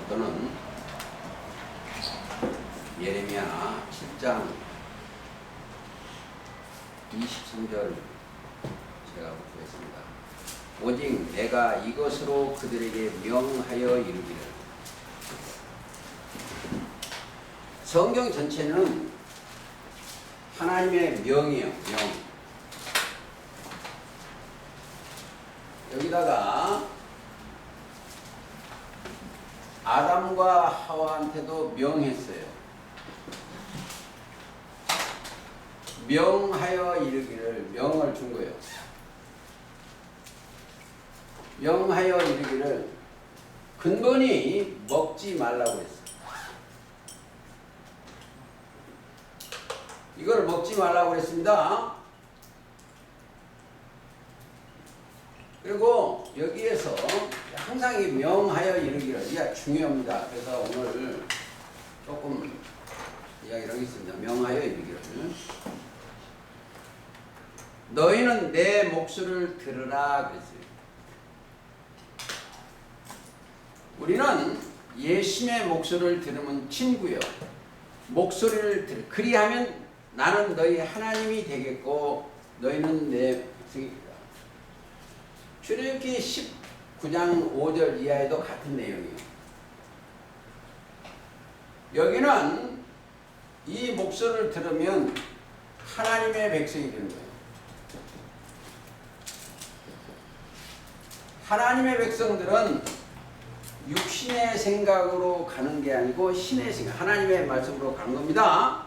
오늘부터는 예레미야 7장 23절 제가 보겠습니다. 오직 내가 이것으로 그들에게 명하여 이르기를. 성경 전체는 하나님의 명이에요. 명. 여기다가 아담과 하와한테도 명했어요. 명하여 이르기를, 명을 준 거예요. 명하여 이르기를, 근본이 먹지 말라고 했어요. 이걸 먹지 말라고 했습니다. 그리고 여기에서 항상 이 명하여 이르기를, 이게 중요합니다. 그래서 오늘 조금 이야기를 하겠습니다. 명하여 이르기를. 너희는 내 목소리를 들으라 그랬어요. 우리는 예수님의 목소리를 들으면 친구요. 목소리를 그리하면 나는 너희 하나님이 되겠고 너희는 내 백성이다. 출애굽기 19장 5절 이하에도 같은 내용이에요. 여기는 이 목소리를 들으면 하나님의 백성이 되는 거예요. 하나님의 백성들은 육신의 생각으로 가는 게 아니고 신의 생각, 하나님의 말씀으로 가는 겁니다.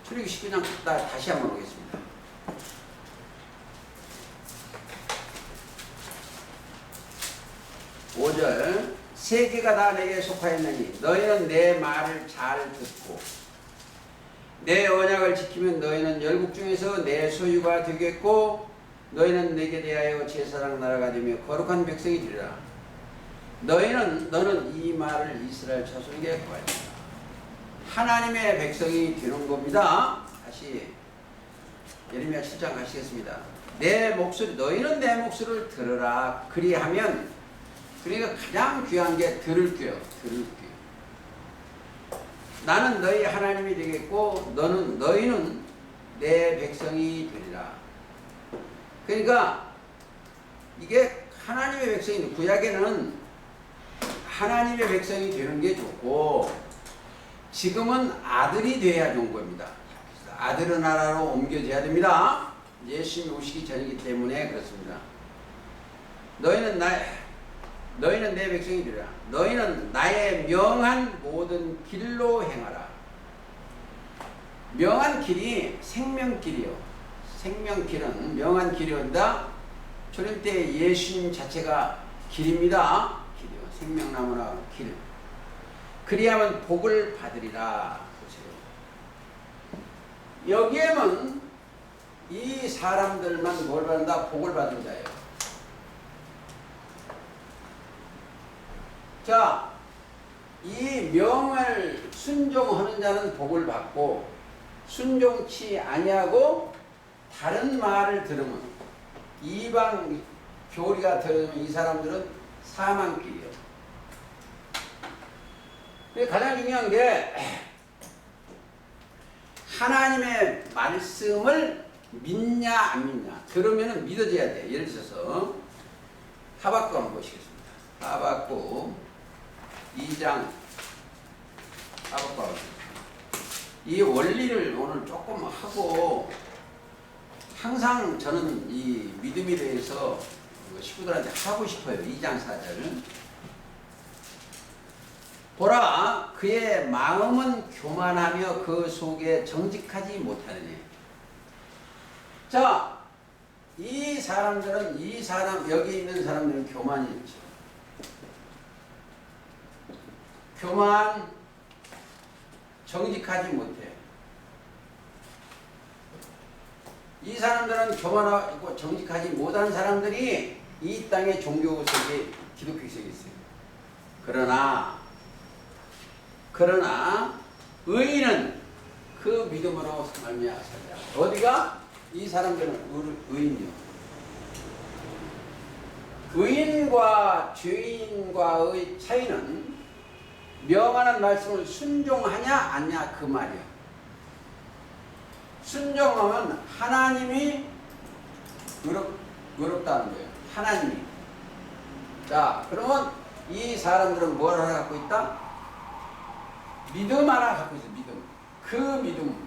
출애굽기 19장 다시 한번 보겠습니다. 5절, 세계가 다 내게 속하였느니 너희는 내 말을 잘 듣고 내 언약을 지키면 너희는 열국 중에서 내 소유가 되겠고 너희는 내게 대하여 제사장 나라가 되며 거룩한 백성이 되리라. 너는 이 말을 이스라엘 자손에게 구하리라. 하나님의 백성이 되는 겁니다. 다시 예레미야 7장 가시겠습니다. 내 목소리, 너희는 내 목소리를 들으라. 그리하면, 그러니까 가장 귀한 게 들을 귀요. 들을 귀. 나는 너희 하나님이 되겠고 너희는 내 백성이 되리라. 그러니까 이게 하나님의 백성이, 구약에는 하나님의 백성이 되는 게 좋고 지금은 아들이 돼야 좋은 겁니다. 아들의 나라로 옮겨져야 됩니다. 예수님이 오시기 전이기 때문에 그렇습니다. 너희는 내 백성이 되리라. 너희는 나의 명한 모든 길로 행하라. 명한 길이 생명길이요. 생명길은 명한 길이 온다. 초림 때 예수님 자체가 길입니다. 길이요. 생명나무나 길. 그리하면 복을 받으리라. 보세요. 여기에는 이 사람들만 뭘 받는다? 복을 받은 자예요. 자, 이 명을 순종하는 자는 복을 받고 순종치 아니하고 다른 말을 들으면 이방 교리가 들으면 이 사람들은 사망길이에요. 가장 중요한 게 하나님의 말씀을 믿냐 안 믿냐. 들으면 믿어져야 돼. 예를 들어서 하박국 한번 보시겠습니다. 하박국 2장 하박국. 이 원리를 오늘 조금 하고, 항상 저는 이 믿음에 대해서 식구들한테 하고 싶어요. 2장 4절. 보라, 그의 마음은 교만하며 그 속에 정직하지 못하느니. 자, 이 사람들은, 여기 있는 사람들은 교만이 있죠. 교만, 정직하지 못해. 이 사람들은 교만하고 정직하지 못한 사람들이 이 땅의 종교 속에, 기독교 속에 있어요. 그러나 의인은 그 믿음으로 말미암아 살리라. 어디가? 이 사람들은 의인이요. 의인과 죄인과의 차이는 명하는 말씀을 순종하냐 아니냐 그 말이야. 순종하면 하나님이 의롭다는 거예요. 하나님이. 자, 그러면 이 사람들은 뭘 하나 갖고 있다? 믿음 하나 갖고 있어. 믿음. 그 믿음.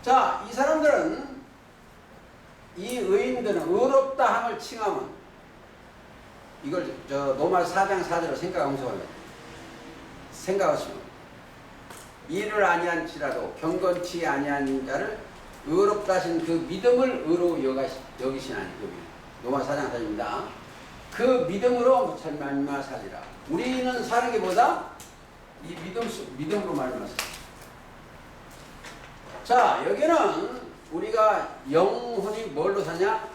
자, 이 사람들은, 이 의인들은 의롭다 함을 칭하면, 이걸 로마 4장 4절로 생각하시면 이를 아니한지라도 경건치 아니한 자를 의롭다 하신 그 믿음을 의로 여기시나니. 로마 4장 4절입니다. 그 믿음으로 말미암아 살리라. 우리는 사는 게 뭐다? 이 믿음으로 말미암아 살리라. 자, 여기는 우리가 영혼이 뭘로 사냐?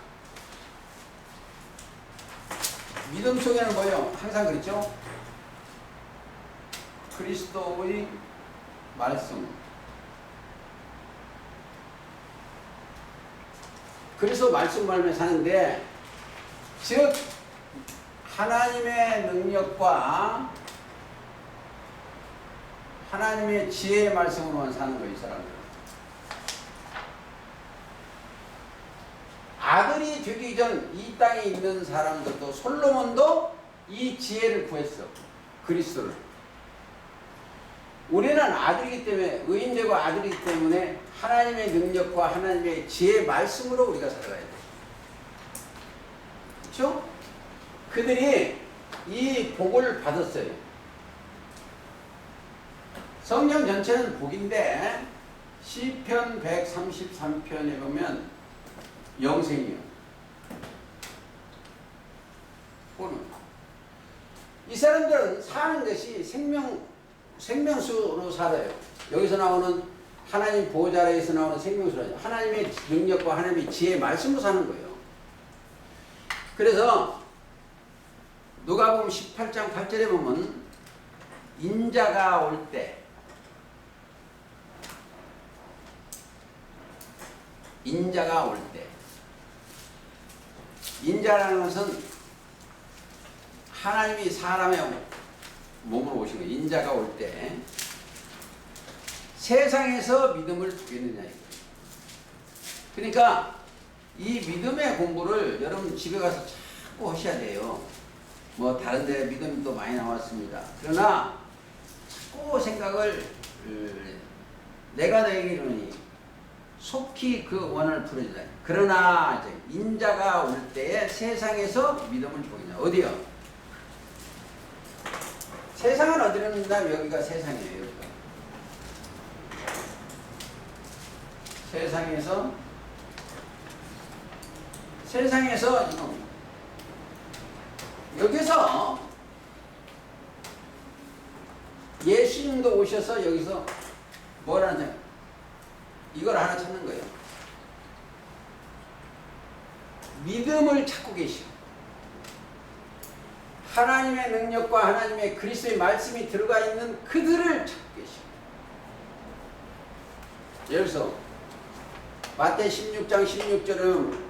믿음 속에는 뭐예요? 항상 그랬죠? 그리스도의 말씀. 그래서 말씀 말며 사는데, 즉 하나님의 능력과 하나님의 지혜의 말씀으로만 사는 거예요, 이 사람들은. 아들이 되기 전 이 땅에 있는 사람들도, 솔로몬도 이 지혜를 구했어. 그리스도를. 우리는 아들이기 때문에, 의인되고 아들이기 때문에 하나님의 능력과 하나님의 지혜의 말씀으로 우리가 살아가야 돼. 그렇죠? 그들이 이 복을 받았어요. 성경 전체는 복인데 시편 133편에 보면 영생이요. 이 사람들은 사는 것이 생명수로 살아요. 여기서 나오는 하나님 보호자 아래에서 나오는 생명수라죠. 하나님의 능력과 하나님의 지혜의 말씀으로 사는 거예요. 그래서 누가복음 18장 8절에 보면 인자가 올 때, 인자라는 것은 하나님이 사람의 몸으로 오신 거예요. 인자가 올 때 세상에서 믿음을 두겠느냐 이거예요. 그러니까 이 믿음의 공부를 여러분 집에 가서 자꾸 하셔야 돼요. 뭐 다른 데 믿음도 많이 나왔습니다. 그러나 자꾸 생각을 내가 너에게 이르노니 속히 그 원한을 풀어주자. 그러나 이제 인자가 올 때에 세상에서 믿음을 보이냐. 어디요? 세상은 어디는다? 여기가 세상이에요. 여기가. 세상에서 여기서 예수님도 오셔서 여기서 뭘 하냐? 이걸 하나 찾는 거예요. 믿음을 찾고 계시오. 하나님의 능력과 하나님의 그리스도의 말씀이 들어가 있는 그들을 찾고 계시오. 여기서 마태 16장 16절은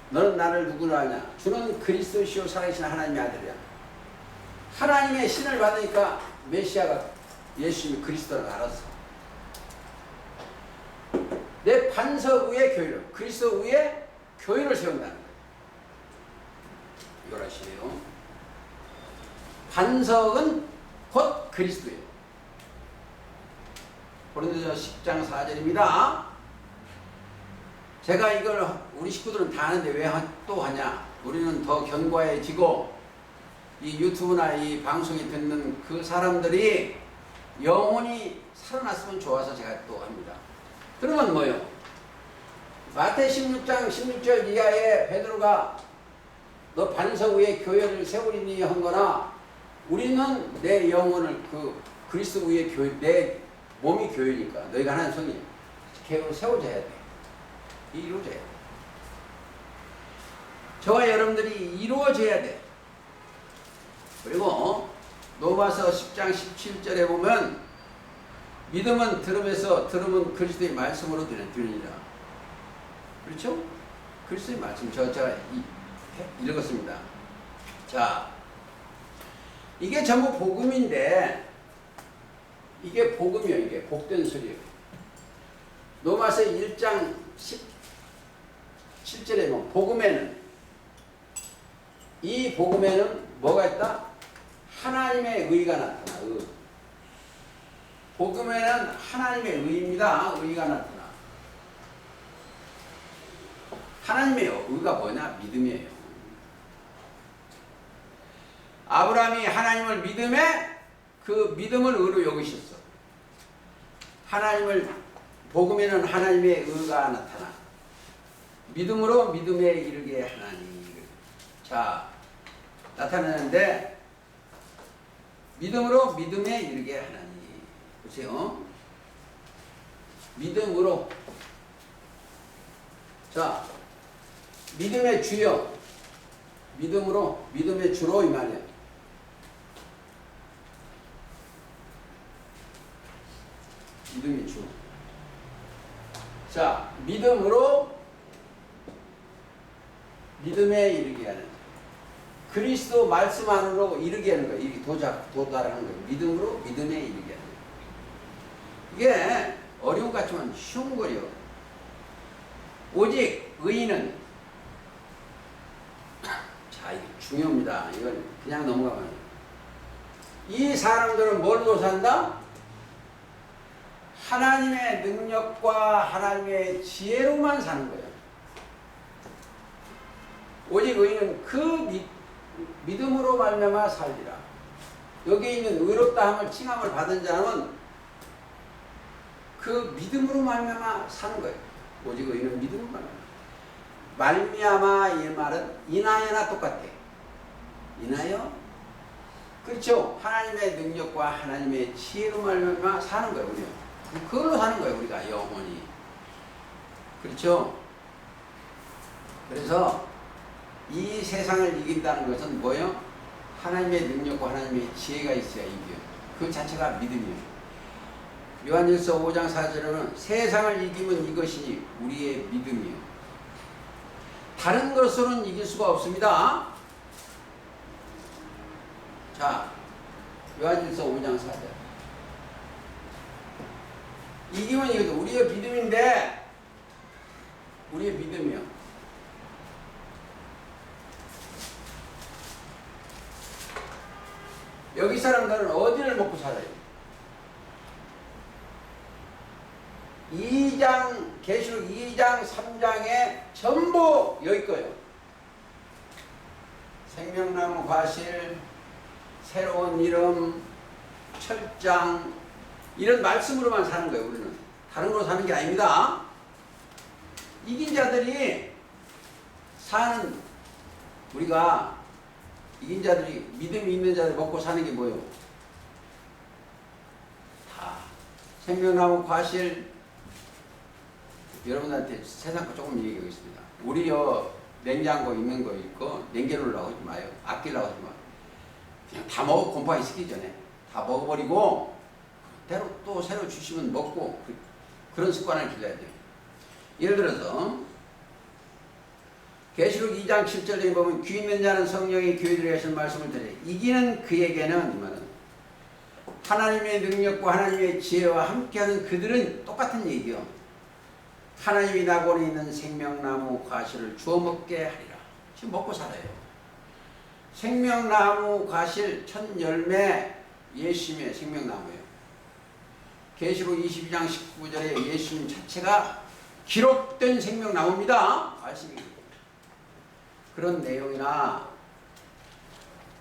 너는 나를 누구로 아냐? 주는 그리스도시요 살아계신 하나님의 아들이야. 하나님의 신을 받으니까 메시아가 예수님이 그리스도를 알았어. 내 반석 위에 교회를, 그리스도 위에 교회를 세운다는 거예요. 이걸 아시네요. 반석은 곧 그리스도예요. 고린도전서 10장 4절입니다. 제가 이걸 우리 식구들은 다 아는데 왜 또 하냐? 우리는 더 견고해지고 이 유튜브나 이 방송이 듣는 그 사람들이 영혼이 살아났으면 좋아서 제가 또 합니다. 그러면 뭐요? 마태 16장 16절 이하에 베드로가 너 반석 위에 교회를 세우리니 한 거나, 우리는 내 영혼을 그 그리스도 위에 교회, 내 몸이 교회니까 너희가 하나님 성이 계획을 세워져야 돼. 이루어져야 돼. 저와 여러분들이 이루어져야 돼. 그리고 로마서 10장 17절에 보면 믿음은 들음에서, 들음은 그리스도의 말씀으로 들으니라. 그렇죠? 그리스도의 말씀 제가 읽었습니다. 자, 이게 전부 복음인데 이게 복음이에요. 이게 복된 소리예요. 로마서 1장 17절에 보면 복음에는 이 복음에는 뭐가 있다? 하나님의 의가 나타나. 복음에는 하나님의 의입니다. 의가 나타나. 하나님의 의가 뭐냐? 믿음이에요. 아브라함이 하나님을 믿음에 그 믿음을 의로 여기셨어. 하나님을 복음에는 하나님의 의가 나타나. 믿음으로 믿음에 이르게 하나니. 자, 나타나는데 믿음으로 믿음에 이르게 하나니. 보세요. 믿음으로. 자, 믿음의 주요. 믿음으로, 믿음의 주로 이 말이에요. 믿음의 주. 자, 믿음으로 믿음에 이르게 하는. 그리스도 말씀 안으로 이르게 하는 거예요. 이렇게 도달하는 거예요. 믿음으로 믿음에 이르게 하는 거예요. 이게 어려운 것 같지만 쉬운 거예요. 오직 의인은, 자, 이게 중요합니다. 이건 그냥 넘어가면. 이 사람들은 뭘로 산다? 하나님의 능력과 하나님의 지혜로만 사는 거예요. 오직 의인은 그 믿음으로 말미암아 살리라. 여기 있는 의롭다함을 칭함을 받은 자는 그 믿음으로 말미암아 사는 거예요. 오직 의인은 믿음으로 말미암아. 이 말은 인하여나 똑같아. 인하여? 그렇죠. 하나님의 능력과 하나님의 지혜로 말미암아 사는 거예요. 우리가. 그걸로 사는 거예요. 우리가 영원히. 그렇죠. 그래서 이 세상을 이긴다는 것은 뭐예요? 하나님의 능력과 하나님의 지혜가 있어야 이겨요. 그 자체가 믿음이에요. 요한일서 5장 4절에는 세상을 이기면 이것이니 우리의 믿음이에요. 다른 것으로는 이길 수가 없습니다. 자, 요한일서 5장 4절. 이기면 이거죠. 우리의 믿음인데, 우리의 믿음이요. 여기 사람들은 어디를 먹고 살아요? 2장, 계시록 2장, 3장에 전부 여기 거예요. 생명나무 과실, 새로운 이름, 철장, 이런 말씀으로만 사는 거예요. 우리는 다른 걸로 사는 게 아닙니다. 이긴 자들이 사는, 우리가 이긴 자들이, 믿음이 있는 자들 먹고 사는 게 뭐예요? 다 생명나무 과실. 여러분한테 세상 거 조금 얘기하겠습니다. 우리 냉장고 있는 거 있고 냉겨놓으려고 하지 마요. 아끼려고 하지 마요. 그냥 다 먹어. 곰팡이 시키기 전에 다 먹어버리고 때로 또 새로 주시면 먹고, 그런 습관을 길러야 돼요. 예를 들어서 계시록 2장 7절에 보면 귀 있는 자는 성령이 교회들에게 하신 말씀을 들으 이기는 그에게는, 이 말은 하나님의 능력과 하나님의 지혜와 함께하는 그들은 똑같은 얘기요. 하나님이 나고는 있는 생명나무 과실을 주워 먹게 하리라. 지금 먹고 살아요. 생명나무 과실 첫 열매 예수님의 생명나무예요. 계시록 22장 19절에 예수님 자체가 기록된 생명나무입니다. 말씀이. 그런 내용이나,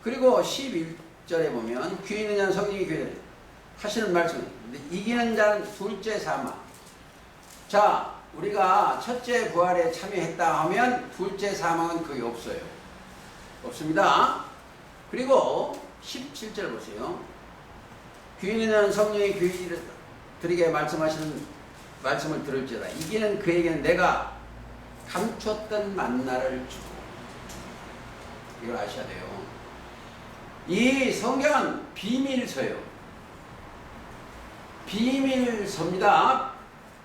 그리고 11절에 보면 귀 있는 자는 성령이 교회를 하시는 말씀. 이기는 자는 둘째 사망. 자, 우리가 첫째 부활에 참여했다 하면 둘째 사망은 거의 없어요. 없습니다. 그리고 17절 보세요. 귀 있는 자는 성령이 교회들에게 말씀하시는 말씀을 들을지어다. 이기는 그에게는 내가 감췄던 만나를 주고. 이걸 아셔야 돼요. 이 성경은 비밀서예요. 비밀서입니다.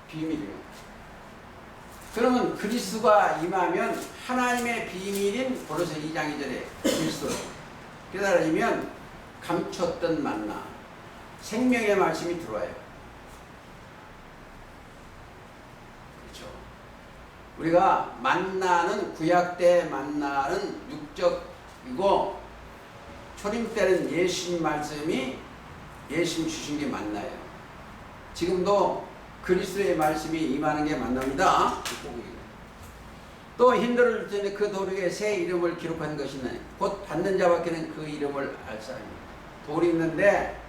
비밀이요. 그러면 그리스도가 임하면 하나님의 비밀인 고로새 2장 2절에 그리스도 깨달으면 감췄던 만나 생명의 말씀이 들어와요. 그렇죠. 우리가 만나는 구약 때 만나는 육적이고 초림 때는 예수님 말씀이 예수님 주신 게 만나요. 지금도 그리스도의 말씀이 임하는 게 만납니다. 또 hin들을 전에 그 도륙에 새 이름을 기록한 것이니 곧 받는 자밖에는 그 이름을 알 사람입니다. 돌이 있는데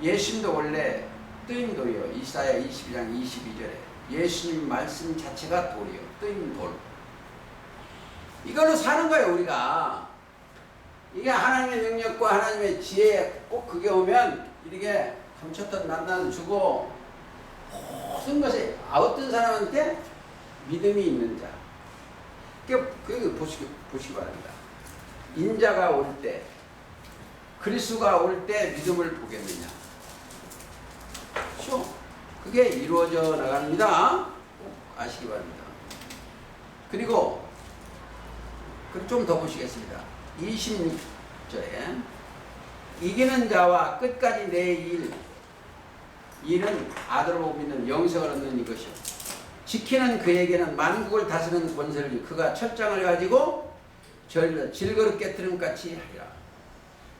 예수님도 원래 뜨임돌이요. 이사야 22장 22절에 예수님 말씀 자체가 돌이요. 뜨임돌. 이걸로 사는 거예요. 우리가. 이게 하나님의 능력과 하나님의 지혜에 꼭 그게 오면 이렇게 감췄던 만나는 주고 모든 것에 어떤 사람한테 믿음이 있는 자. 그 보시기 바랍니다. 인자가 올 때, 그리스도가 올 때 믿음을 보겠느냐. 그렇죠? 그게 이루어져 나갑니다. 꼭 아시기 바랍니다. 그리고 좀 더 보시겠습니다. 26절에 이기는 자와 끝까지 내 일은 아들을 못 믿는 영생을 얻는 이것이요. 지키는 그에게는 만국을 다스리는 권세를 그가 철장을 가지고 질거릇 깨뜨림 같이 하리라.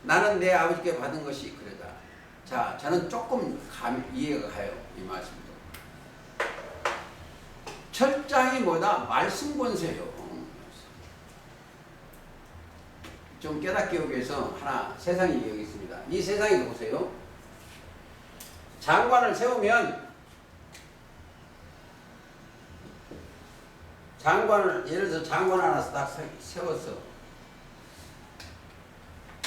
나는 내 아버지께 받은 것이 그러다. 자, 저는 조금 이해가 가요. 이 말씀도. 철장이 뭐다? 말씀 권세요. 좀 깨닫게 하기 위해서 하나 세상이 여기 있습니다. 이 세상에 보세요. 장관을 세우면 예를 들어서 장관 하나 딱 세웠어.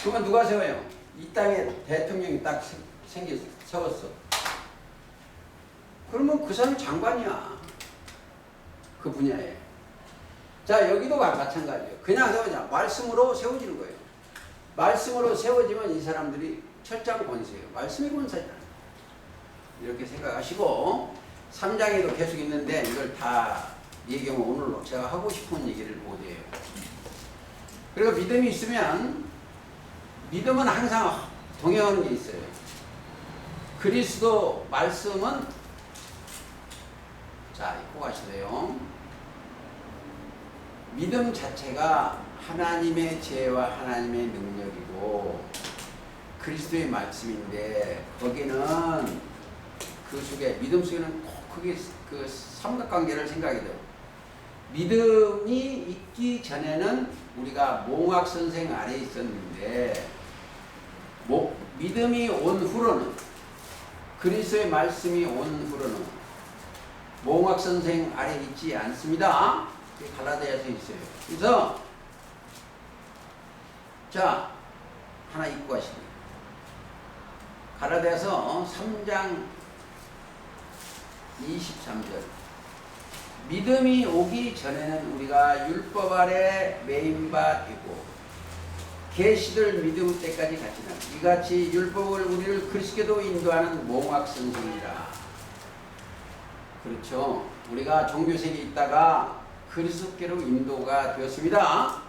그러면 누가 세워요? 이 땅에 대통령이 딱 세웠어. 그러면 그 사람이 장관이야. 그 분야에. 자, 여기도 마찬가지예요. 그냥 세우냐. 말씀으로 세워지는 거예요. 말씀으로 세워지면 이 사람들이 철장 권세예요. 말씀이 권세잖아요. 이렇게 생각하시고 3장에도 계속 있는데 이걸 다 얘기하면 오늘 제가 하고 싶은 얘기를 못해요. 그리고 믿음이 있으면 믿음은 항상 동행하는 게 있어요. 그리스도 말씀은 자, 꼭 아시세요. 믿음 자체가 하나님의 지혜와 하나님의 능력이고 그리스도의 말씀인데 거기는 그 속에 믿음 속에는 꼭 그게 그 삼각관계를 생각이 돼요. 믿음이 있기 전에는 우리가 몽학 선생 아래 있었는데 믿음이 온 후로는 그리스도의 말씀이 온 후로는 몽학 선생 아래 있지 않습니다. 갈라디아서 있어요. 그래서 자 하나 읽고 가시죠. 갈라디아서 3장 23절 믿음이 오기 전에는 우리가 율법 아래 매인 바 되고 계시들 믿음 때까지 갔지만 이같이 율법을 우리를 그리스도께로 인도하는 몽학 선생이라. 그렇죠. 우리가 종교생이 있다가 그리스도께로 인도가 되었습니다.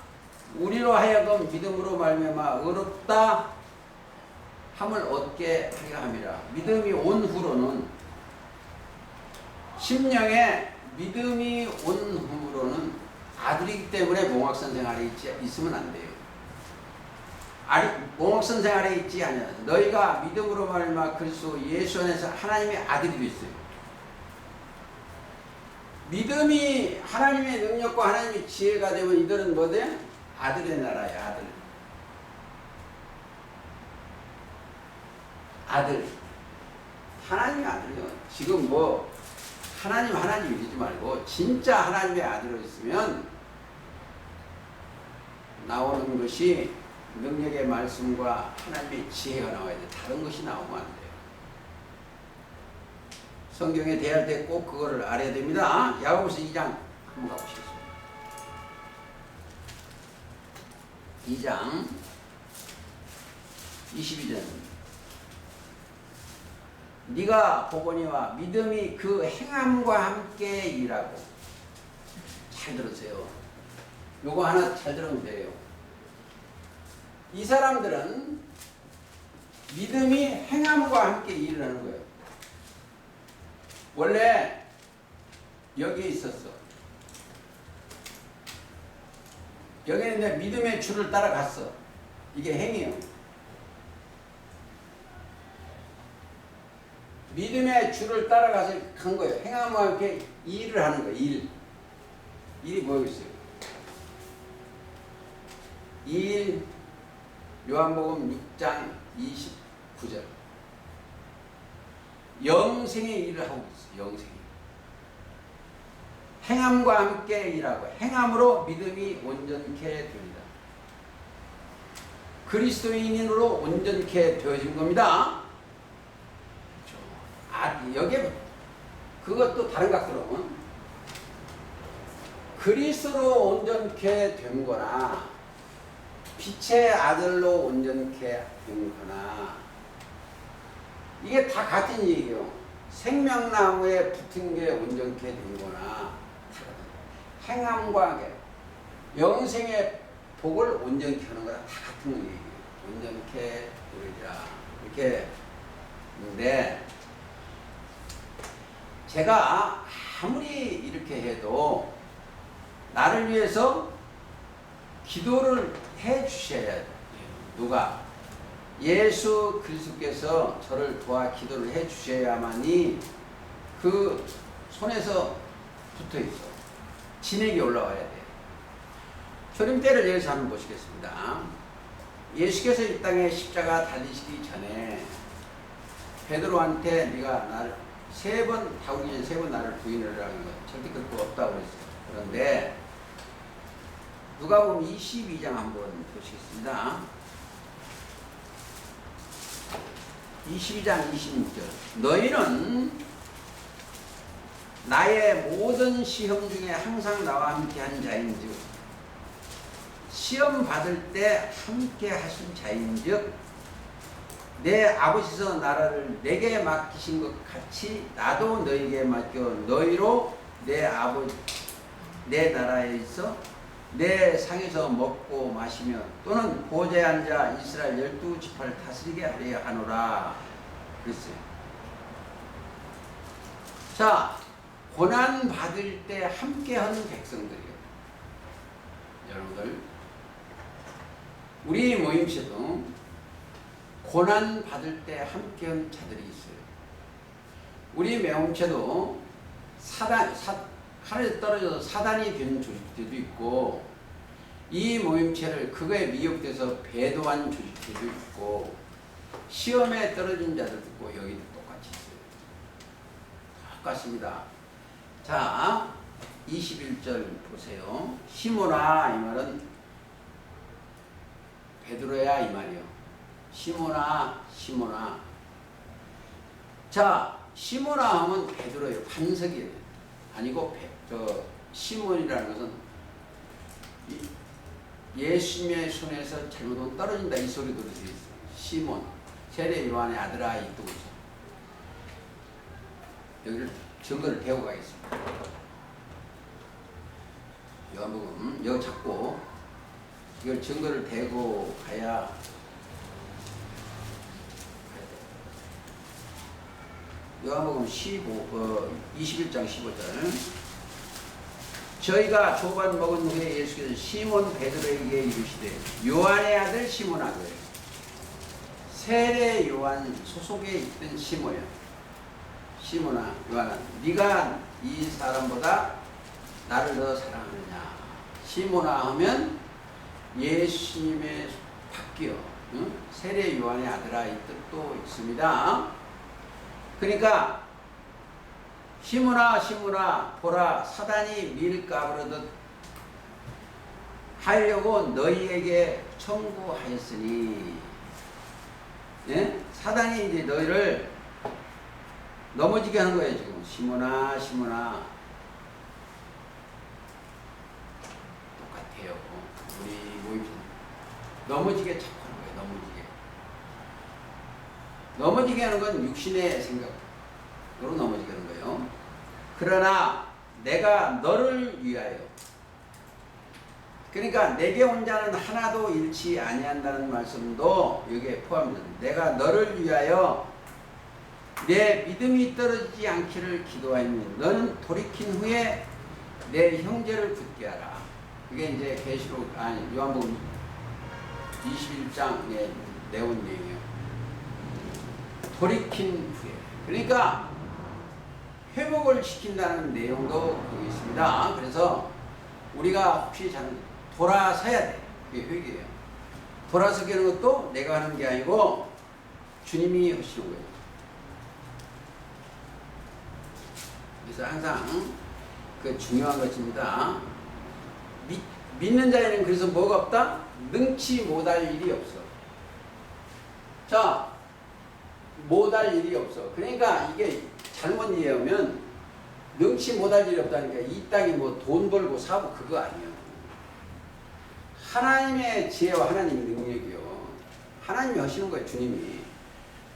우리로 하여금 믿음으로 말미암아 의롭다 함을 얻게 하려 함이라. 믿음이 온 후로는 심령에 믿음이 온 후로는 아들이기 때문에 몽학선생 아래 있으면 안 돼요. 몽학선생 아래 있지 않냐. 너희가 믿음으로 말미암아 그리스도 예수 안에서 하나님의 아들이 됐어요. 믿음이 하나님의 능력과 하나님의 지혜가 되면 이들은 뭐 돼? 아들의 나라야. 아들. 하나님의 아들이요. 지금 뭐 하나님 이러지 말고 진짜 하나님의 아들로 있으면 나오는 것이 능력의 말씀과 하나님의 지혜가 나와야 돼. 다른 것이 나오면 안 돼요. 성경에 대할 때 꼭 그거를 알아야 됩니다. 야고보서 2장 한번 가보시겠습니다. 2장 22절 네가 보거니와 믿음이 그 행함과 함께 일하고 잘 들으세요. 요거 하나 잘 들으면 돼요. 이 사람들은 믿음이 행함과 함께 일을 하는 거예요. 원래 여기에 있었어. 여기는 이제 믿음의 줄을 따라갔어. 이게 행이에요. 믿음의 줄을 따라가서 간 거예요. 행함과 함께 일을 하는 거예요. 일이 뭐겠어요? 요한복음 6장 29절. 영생의 일을 하고 있어요. 영생의. 행함과 함께 일하고 행함으로 믿음이 온전케 됩니다. 그리스도인으로 온전케 되어진 겁니다. 여기에 그것도 다른 각도로 그리스도로 온전케 된 거나 빛의 아들로 온전케 된 거나 이게 다 같은 얘기예요. 생명나무에 붙은 게 온전케 된 거나 행함과 함께 영생의 복을 온전케 하는 거랑 다 같은 얘기예요. 온전케 되리라 이렇게 있는데 제가 아무리 이렇게 해도 나를 위해서 기도를 해 주셔야 돼요. 누가? 예수 그리스도께서 저를 도와 기도를 해 주셔야만이 그 손에서 붙어 있어. 진액이 올라와야 돼요. 초림때를 여기서 한번 보시겠습니다. 예수께서 이 땅에 십자가 달리시기 전에 베드로한테 네가 나를 다우기 전에 3번 나를 부인을 하는 것 절대 그럴 거 없다고 그랬어요. 그런데 누가복음 22장 한번 보시겠습니다. 22장 26절. 너희는 나의 모든 시험 중에 항상 나와 함께한 자인즉 시험 받을 때 함께 하신 자인즉 내 아버지서 나라를 내게 맡기신 것 같이 나도 너희에게 맡겨 너희로 내 나라에 있어 내 상에서 먹고 마시며 또는 보좌에 앉아 이스라엘 12지파를 다스리게 하려 하노라 그랬어요. 자, 고난 받을 때 함께하는 백성들이에요. 여러분들 우리 모임새도 고난 받을 때 함께한 자들이 있어요. 우리 모임새도 하늘에 떨어져서 사단이 된 조직들도 있고 이 모임체를 그거에 미혹돼서 배도한 조직들도 있고 시험에 떨어진 자들도 있고 여기도 똑같이 있어요. 똑같습니다. 자 21절 보세요. 시몬아 이 말은 베드로야 이 말이요. 시몬아 자 시몬아 하면 베드로예요. 반석이에요. 아니고 시몬이라는 것은 예수님의 손에서 잘못하면 떨어진다 이 소리 들으세요. 시몬 세례 요한의 아들아 이 뜻이죠. 여기를 증거를 배우고 가겠습니다. 요한복음 여기 잡고 이걸 증거를 대고 가야 요한복음 21장 15절. 저희가 조반 먹은 후에 예수께서 시몬 베드로에게 이르시되 요한의 아들 시몬아 그래요. 세례 요한 소속에 있던 시몬이야. 시몬아 요한아 네가 이 사람보다 나를 더 사랑하느냐. 시몬아 하면 예수님의 바뀌어 세례 요한의 아들아 이 뜻도 있습니다. 그러니까 시몬아 보라 사단이 밀 까부르듯 하려고 너희에게 청구하였으니 예? 사단이 이제 너희를 넘어지게 하는 거예요. 지금 시몬아 똑같아요. 우리 모임 넘어지게 자꾸 하는 거예요. 넘어지게 하는 건 육신의 생각으로 넘어지게 하는 거예요. 그러나 내가 너를 위하여 그러니까 내게 온 자는 하나도 잃지 아니한다는 말씀도 여기에 포함됩니다. 내가 너를 위하여 내 믿음이 떨어지지 않기를 기도하니 너는 돌이킨 후에 내 형제를 굳게 하라. 그게 이제 계시록 요한복음 21장에 내온 내용이에요. 돌이킨 후에. 그러니까 회복을 시킨다는 내용도 거기 있습니다. 그래서 우리가 혹시 돌아서야 돼. 그게 회개예요. 돌아서게 하는 것도 내가 하는 게 아니고 주님이 하시는 거예요. 그래서 항상 그 중요한 것입니다. 믿는 자에는 그래서 뭐가 없다? 능치 못할 일이 없어. 자, 못할 일이 없어. 그러니까 이게 잘못 이해하면 능치 못할 일이 없다니까 이 땅이 뭐 돈 벌고 사고 그거 아니에요. 하나님의 지혜와 하나님의 능력이요. 하나님이 하시는 거예요, 주님이.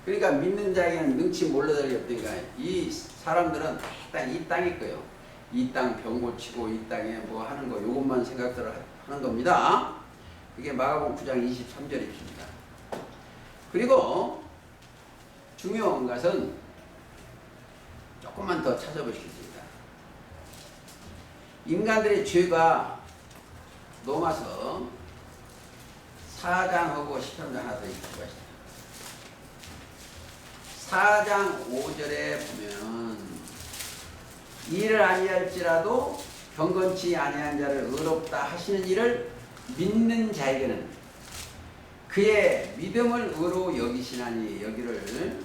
그러니까 믿는 자에게는 능치 못할 일이 없으니까 이 사람들은 다 이 땅일 거예요. 이 땅 병 고치고 이 땅에 뭐 하는 거 요것만 생각들을 하는 겁니다. 그게 마가복음 9장 23절에 있습니다. 그리고 중요한 것은 조금만 더 찾아보시겠습니다. 인간들의 죄가 넘어서 4장하고 13장 하나 더 읽고 가시죠. 4장 5절에 보면 이를 아니할지라도 경건치 아니한 자를 의롭다 하시는 이를 믿는 자에게는 그의 믿음을 의로 여기시나니 여기를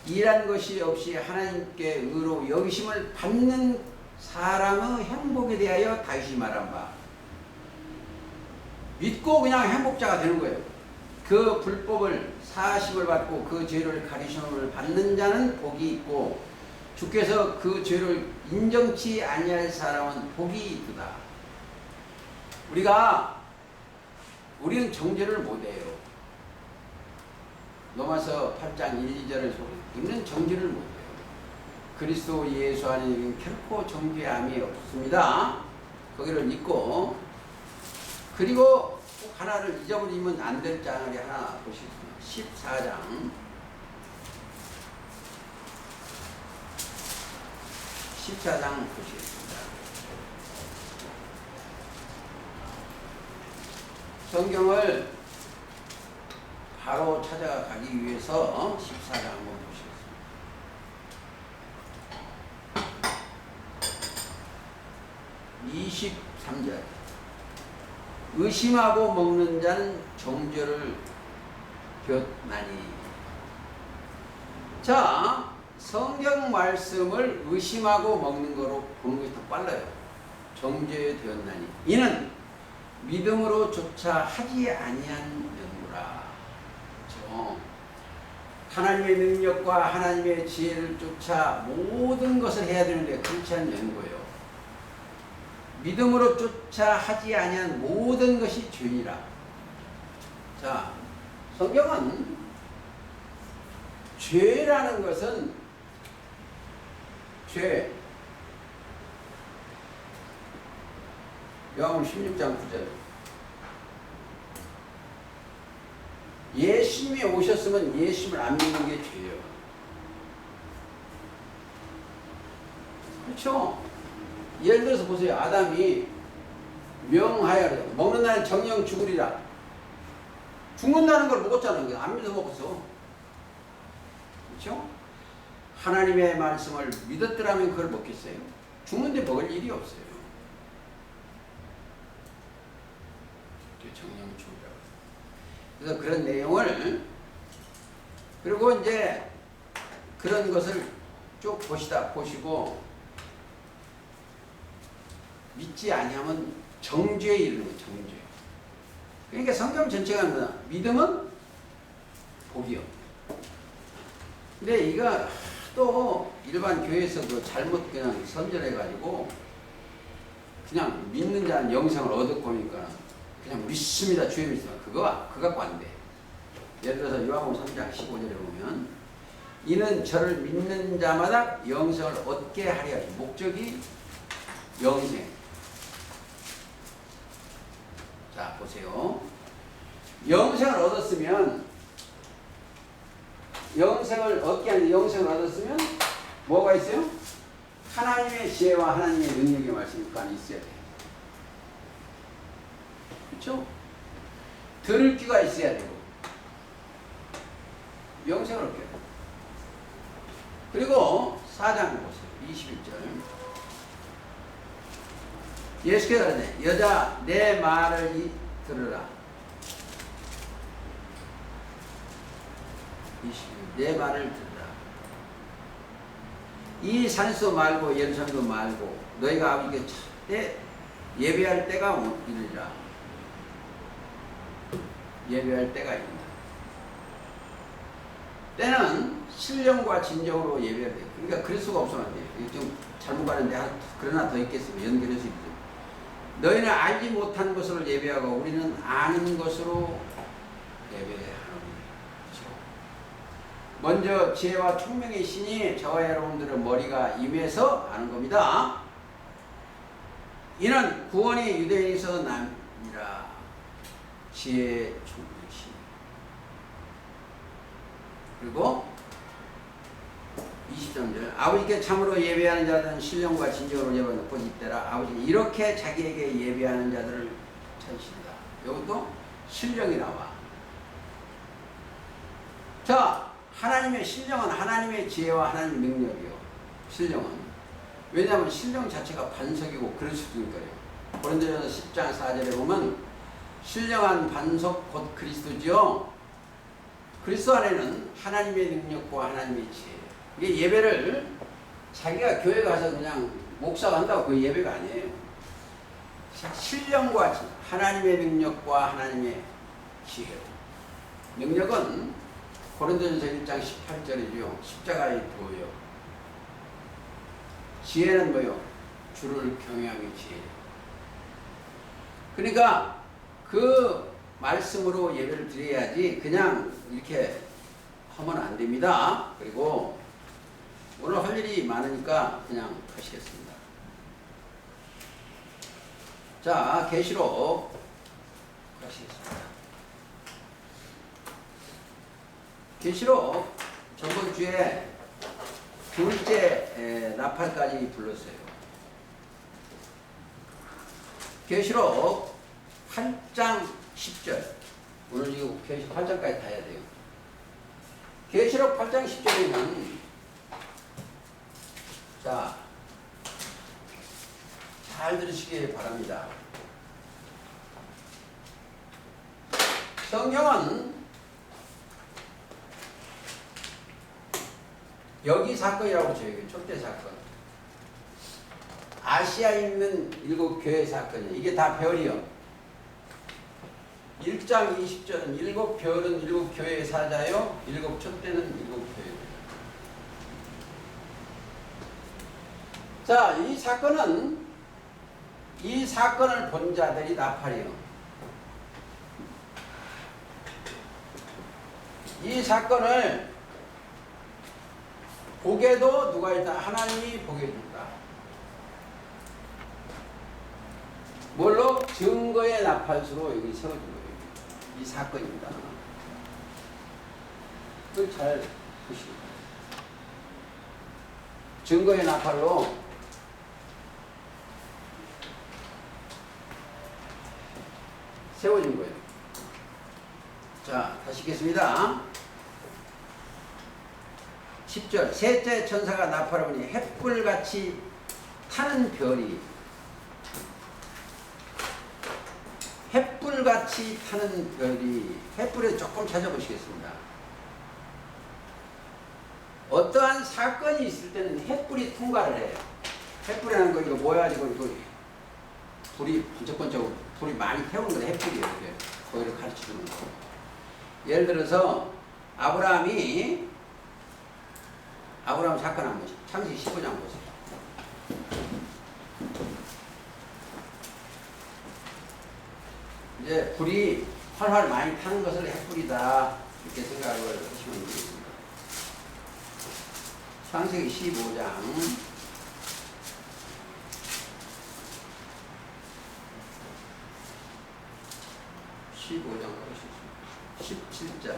일한 것이 없이 하나님께 의로 여기심을 받는 사람의 행복에 대하여 다윗이 말한 바 믿고 그냥 행복자가 되는 거예요. 그 불법을 사하심을 받고 그 죄를 가리심을 받는 자는 복이 있고 주께서 그 죄를 인정치 아니할 사람은 복이 있다. 우리는 정죄를 못해요. 로마서 8장 1, 2절을 우리는 정죄를 못해요. 그리스도 예수 안에 결코 정죄함이 없습니다. 거기를 믿고 그리고 꼭 하나를 잊어버리면 안 될 장을 하나 보시겠습니다. 14장 14장 보시겠습니다. 성경을 바로 찾아가기 위해서 14장 한번 보시겠습니다. 23절 의심하고 먹는 자는 정죄를 겼나니. 자, 성경 말씀을 의심하고 먹는 거로 보는 것이 더 빨라요. 정죄되었나니 이는 믿음으로 조차 하지 아니한 연구라. 그렇죠? 하나님의 능력과 하나님의 지혜를 쫓아 모든 것을 해야 되는데 그렇지 않은 연구예요. 믿음으로 쫓아 하지 아니한 모든 것이 죄니라. 자, 성경은 죄라는 것은 죄. 요한복음 16장 9절. 예수님이 오셨으면 예수님을 안 믿는 게 죄예요. 그렇죠? 예를 들어서 보세요. 아담이 명하여 먹는 날은 정령 죽으리라. 죽는다는 걸 먹었잖아요. 안 믿어 먹었어. 그렇죠? 하나님의 말씀을 믿었더라면 그걸 먹겠어요? 죽는데 먹을 일이 없어요. 정령 죽으라고. 그래서 그런 내용을 그리고 이제 그런 것을 쭉 보시고 믿지 아니하면 정죄에 이르는 거예요. 정죄. 그러니까 성경 전체가 뭐냐? 믿음은 복이요. 근데 이거 또 일반 교회에서 그 잘못 그냥 선전해가지고 그냥 믿는 자는 영생을 얻을 거니까 그냥 믿습니다. 주의 믿습니다. 그거 갖고 안 돼. 예를 들어서 요한복음 3장 15절에 보면 이는 저를 믿는 자마다 영생을 얻게 하려. 목적이 영생. 보세요. 영생을 얻었으면 영생을 얻게 하는 영생을 얻었으면 뭐가 있어요? 하나님의 지혜와 하나님의 능력의 말씀이 그 안에 있어야 돼요. 그렇죠? 들을 귀가 있어야 되고 영생을 얻게 돼요. 그리고 4장 보세요. 21절. 예수께서 그러네. 여자 내 말을 들으라. 21절. 내 말을 들으라. 이 산에서 말고 예루살렘도 말고 너희가 아버지께 때 예배할 때가 이르리라. 예배할 때가 이른다. 때는 신령과 진정으로 예배해야 돼요. 그러니까 그럴 수가 없으면 안 돼요. 좀 잘못 가는데 그러나 더 있겠으면 연결해서 있죠. 너희는 알지 못한 것으로 예배하고 우리는 아는 것으로 예배하노니. 먼저 지혜와 총명의 신이 저와 여러분들의 머리가 임해서 아는 겁니다. 이는 구원이 유대인에서 남이라. 지혜, 총명의 신. 그리고 23절. 아버지께 참으로 예배하는 자들은 신령과 진정으로 예배하는 높은 이때라. 아버지는 이렇게 자기에게 예배하는 자들을 찾으신다. 이것도 신령이 나와. 자, 하나님의 신령은 하나님의 지혜와 하나님의 능력이요. 신령은. 왜냐하면 신령 자체가 반석이고 그럴 수 있으니까요. 고린도전서 10장 4절에 보면 신령한 반석 곧 그리스도지요. 그리스도 안에는 하나님의 능력과 하나님의 지혜. 이게 예배를 자기가 교회 가서 그냥 목사가 한다고 그 예배가 아니에요. 신령과 하나님의 능력과 하나님의 지혜로. 능력은 고린도전서 1장 18절이죠. 십자가의 도요. 지혜는 뭐요? 주를 경외함의 지혜. 그러니까 그 말씀으로 예배를 드려야지 그냥 이렇게 하면 안 됩니다. 그리고 오늘 할 일이 많으니까 그냥 하시겠습니다. 자, 계시록 가시겠습니다. 계시록 저번 주에 둘째 나팔까지 불렀어요. 계시록 8장 10절. 오늘 이거 계시록 8장까지 다 해야 돼요. 계시록 8장 10절에는 자, 잘 들으시기 바랍니다. 성경은 여기 사건이라고 쳐요. 여기 촛대 사건. 아시아에 있는 7교회 사건이에요. 이게 다 별이요. 1장 20절은 7별은 7교회의 사자요. 7촛대는 7교회. 자, 이 사건을 본 자들이 나팔이요. 이 사건을 보게도 누가 있다? 하나님이 보게 준다. 뭘로? 증거의 나팔수로 여기 세워준 거예요. 이 사건입니다. 그걸 잘 보시고. 증거의 나팔로 세워진 거예요. 자, 다시 읽겠습니다. 10절. 셋째 천사가 나팔을 부니 햇불같이 타는 별이 햇불같이 타는 별이 햇불에 조금 찾아보시겠습니다. 어떠한 사건이 있을 때는 햇불이 통과를 해요. 햇불이라는 거 이거 뭐야? 이거 불이 번쩍번쩍 불이 많이 태우는 거 햇불이에요. 이렇게 거기를 가르쳐주는 거. 예를 들어서 아브라함 사건 한번 보시죠. 창세기 15장 보세요. 이제 불이 활활 많이 타는 것을 햇불이다 이렇게 생각을 하시면 되겠습니다. 창세기 15장 1 15장 보시겠습니다. 17절.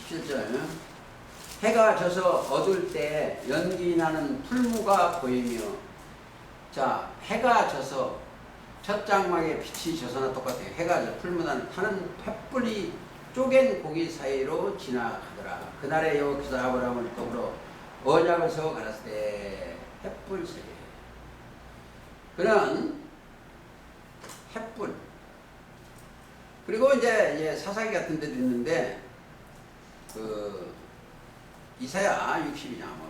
17절. 해가 져서 어두울 때 연기 나는 풀무가 보이며. 자, 해가 져서 첫 장막에 빛이 져서나 똑같아요. 해가 져 풀무나는 타는 횃불이 쪼갠 고기 사이로 지나가더라. 그날에 여호와께서 아브라함을 더불어 언약을 세워 가라사대 때 횃불 세계. 그는 횃불. 그리고 이제 사사기 같은 데도 있는데 그 이사야 62장 한번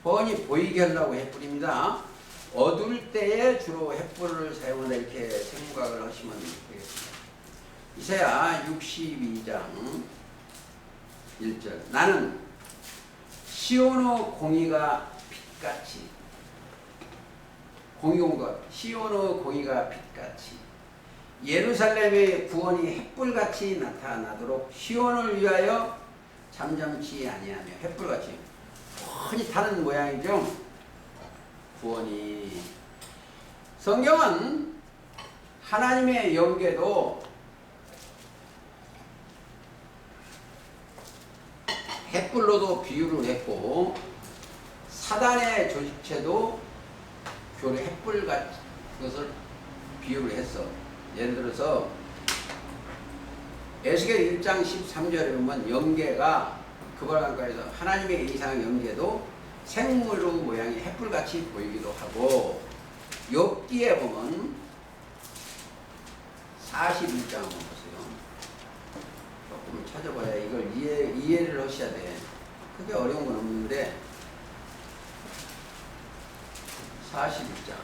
뻔히 보이게 하려고 횃불입니다. 어두울 때에 주로 횃불을 사용한다 이렇게 생각을 하시면 되겠습니다. 이사야 62장 1절. 나는 시온의 공의가 빛같이 공의공과 시온의 공의가 빛같이 예루살렘의 구원이 횃불같이 나타나도록 시온을 위하여 잠잠치 아니하며 횃불같이 훤히 타는 모양이죠. 구원이. 성경은 하나님의 영계도 횃불로도 비유를 했고 사단의 조직체도 교리 횃불 같은 것을 비유를 했어. 예를 들어서 에스겔 1장 13절에 보면 영계가 그발강가에서 하나님의 이상 영계도 생물의 모양이 횃불같이 보이기도 하고 욥기에 보면 41장 한번 보세요. 조금 찾아봐야 이걸 이해를 하셔야 돼. 크게 어려운 건 없는데 41장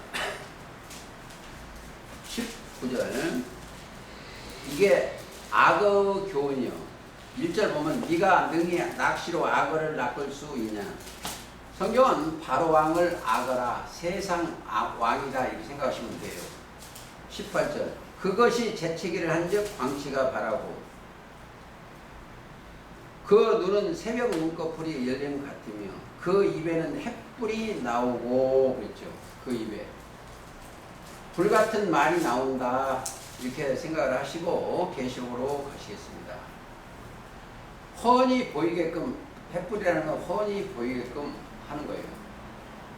19절 이게 악어 교훈이요. 1절 보면 네가 능히 낚시로 악어를 낚을 수 있냐. 성경은 바로 왕을 악어라 세상 왕이다 이렇게 생각하시면 돼요. 18절 그것이 재채기를 한즉 광채가 바라고 그 눈은 새벽 눈꺼풀이 열린 같으며 그 입에는 횃불이 나오고 그랬죠. 그 입에 불같은 말이 나온다 이렇게 생각을 하시고 계시록으로 가시겠습니다. 훤히 보이게끔 횃불이라는 건 훤히 보이게끔 하는 거예요.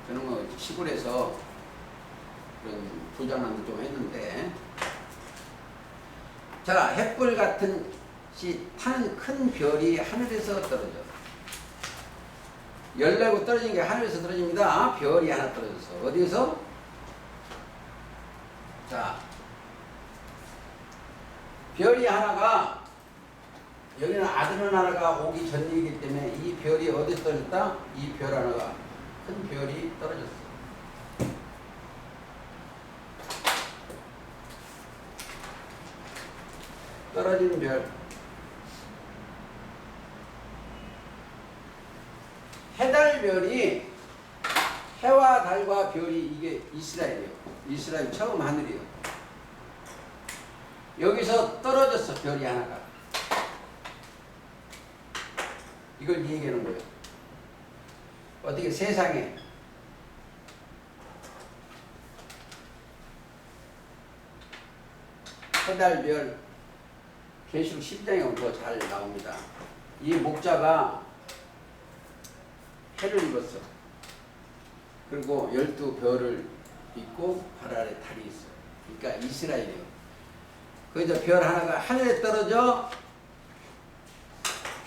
저는 뭐 시골에서 그런 부장난도 좀 했는데 자 횃불 같은 시 타는 큰 별이 하늘에서 떨어져. 열내고 떨어진 게 하늘에서 떨어집니다. 별이 하나 떨어졌어. 어디에서? 자 별이 하나가 여기는 아들 하나가 오기 전이기 때문에 이 별이 어디서 떨어졌다? 이 별 하나가 큰 별이 떨어졌어. 떨어진 별. 해달별이 해와 달과 별이 이게 이스라엘이에요. 이스라엘 처음 하늘이에요. 여기서 떨어졌어 별이 하나가. 이걸 얘기하는 거예요. 어떻게 세상에 해달별 계시록 10장에 오면 더 잘 나옵니다. 이 목자가 해를 입었어. 그리고 12별을 입고 발 아래 달이 있어. 그러니까 이스라엘이에요. 거기서 별 하나가 하늘에 떨어져.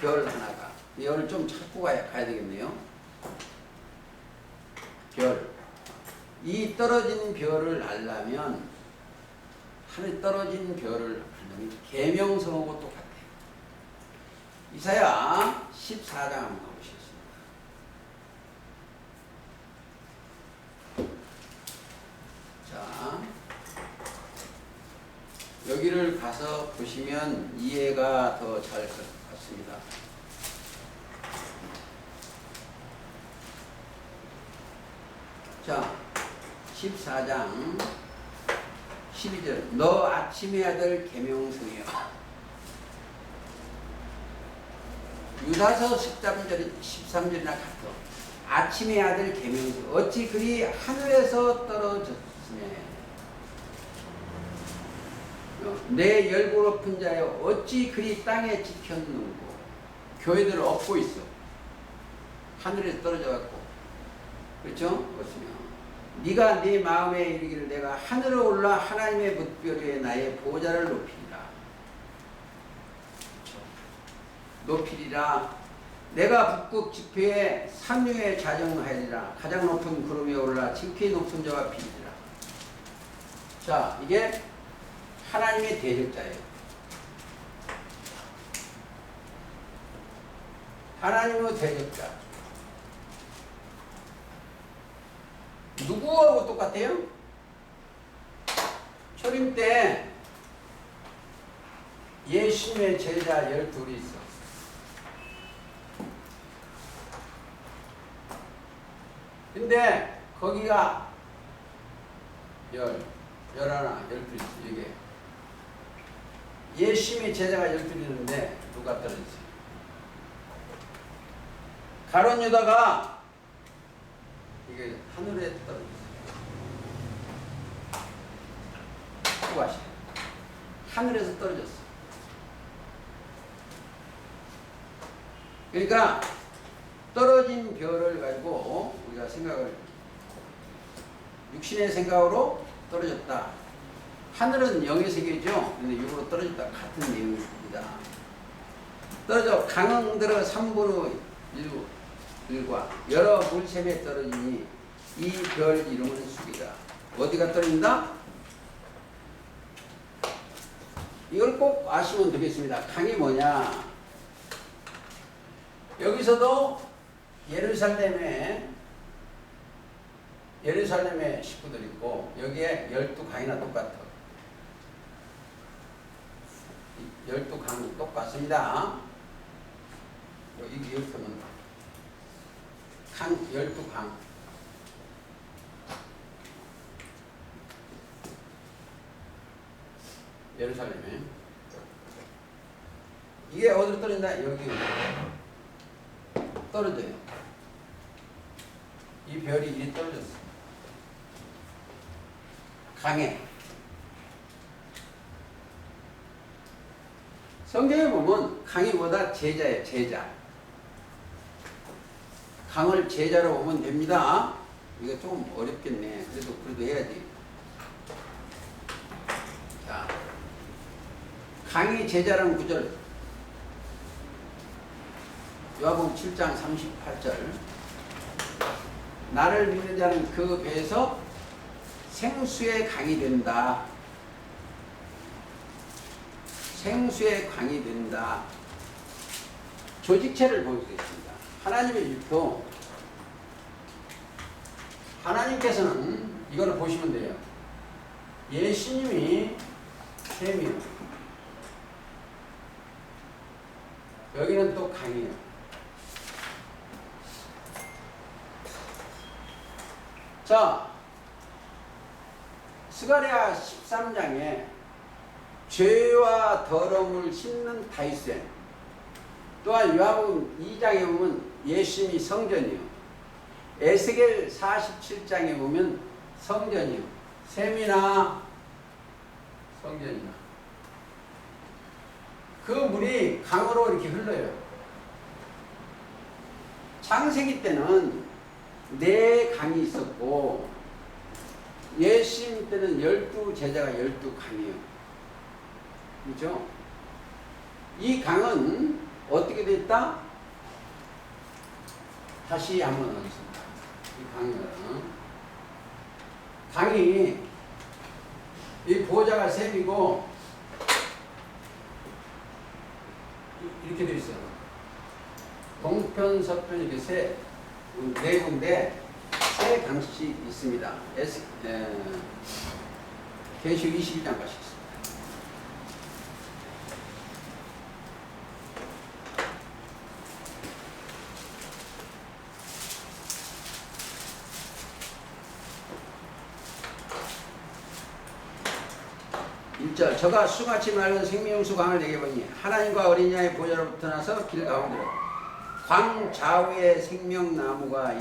별 하나가 이걸 좀 찾고 가야 되겠네요. 별. 이 떨어진 별을 알려면 하늘에 떨어진 별을 알려면 계명성하고 똑같아요. 이사야 14장 한번 가보시겠습니다. 자, 여기를 가서 보시면 이해가 더 잘 될 것 같습니다. 자, 14장 12절 너 아침에 아들 계명성이여. 유다서 13절이나 같아. 아침의 아들 계명수 어찌 그리 하늘에서 떨어졌으며 내 열고 높은 자여 어찌 그리 땅에 지켰는고. 교회들을 업고 있어. 하늘에서 떨어져 갖고. 그렇죠? 그렇으면 네가 네 마음에 이르기를 내가 하늘에 올라 하나님의 뭇별 위에 나의 보좌를 높이리라. 높이리라. 내가 북극 지폐에 삼류에 자정하리라. 가장 높은 구름에 올라 지극히 높은 자와 비리라. 자, 이게 하나님의 대적자예요. 하나님의 대적자. 누구하고 똑같아요? 초림 때 예수님의 제자 12이 있어. 근데 거기가 11, 12 있어. 이게 예수님의 제자가 12이 있는데 누가 떨어졌어요? 가룟 유다가 이게 하늘에 떨어졌어요. 수고하시네. 하늘에서 떨어졌어. 그러니까 떨어진 별을 가지고 우리가 생각을, 육신의 생각으로 떨어졌다. 하늘은 영의 세계죠. 근데 육으로 떨어졌다. 같은 내용입니다. 떨어져 강흥들어 3분의 1과 여러 물샘에 떨어지니 이 별 이름은 숙이다. 어디가 떨어진다? 이걸 꼭 아시면 되겠습니다. 강이 뭐냐? 여기서도 예루살렘에 식구들 있고 여기에 12강이나 똑같아. 12강 똑같습니다. 이게 이렇게 하면 강 12강. 예루살렘에. 이게 어디로 떨어진다? 여기 떨어져요. 이 별이 이리 떨어졌어. 강에. 성경에 보면 강이 뭐다? 제자예요. 제자. 강을 제자로 보면 됩니다. 이거 조금 어렵겠네. 그래도 해야지. 자, 강이 제자라는 구절. 요한복음 7장 38절. 나를 믿는 자는 그 배에서 생수의 강이 된다. 생수의 강이 된다. 조직체를 보여드리겠습니다. 하나님의 일표. 하나님께서는 이걸 보시면 돼요. 예수님이 샘이요. 여기는 또 강이에요. 자, 스가랴 13장에 죄와 더러움을 씹는 다윗샘. 또한 요한복음 2장에 보면 예수님이 성전이요. 에스겔 47장에 보면 성전이요. 샘이나 성전이나. 그 물이 강으로 이렇게 흘러요. 창세기 때는 4강이 있었고 예수님 때는 12제자가 12강이에요. 그렇죠? 이 강은 어떻게 됐다? 다시 한번 하겠습니다. 이 강이 이 보좌가 샘이고 이렇게 되어 있어요. 동편, 서편 이렇게 네 군데 세 강씩 있습니다. 계시록 22장 가시겠습니다. 저가 수같이 맑은 생명수 강을 내게 보니 하나님과 어린 양의 보좌로부터 나서 길 가운데로 강 좌우에 생명나무가